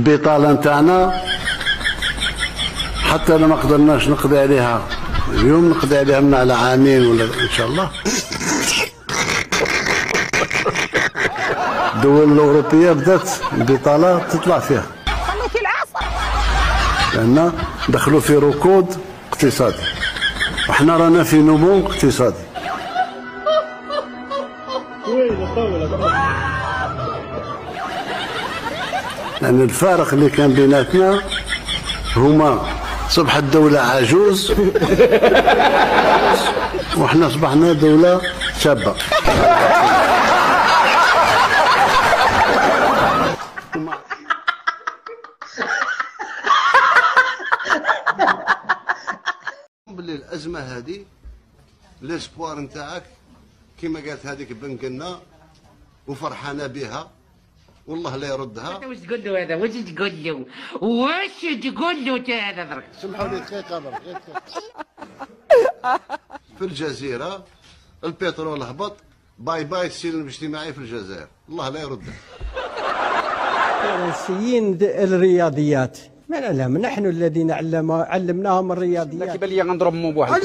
البطاله نتاعنا حتى ما قدرناش نقضي عليها اليوم، نقضي عليها من على عامين ولا ان شاء الله. الدول الاوروبيه بدات البطاله تطلع فيها لان دخلوا في ركود اقتصادي، وحنا رانا في نمو اقتصادي. لأن الفارق اللي كان بيناتنا هما صبحت دولة عجوز وحنا صبحنا دولة شابة. باللي الأزمة هذه الاسبوار نتاعك كما قالت هذيك بنقلنا وفرحانة بها والله لا يردها. واش تقول له هذا؟ واش تقول له؟ واش تقول له انت هذا درك؟ سمحوا لي دقيقة درك. في الجزيرة البترول هبط، باي باي السلم الاجتماعي في الجزائر، الله لا يردها. فرنسيين الرياضيات ما نعلم، نحن الذين علمناهم الرياضيات. كيبان لي غنضرب بواحد.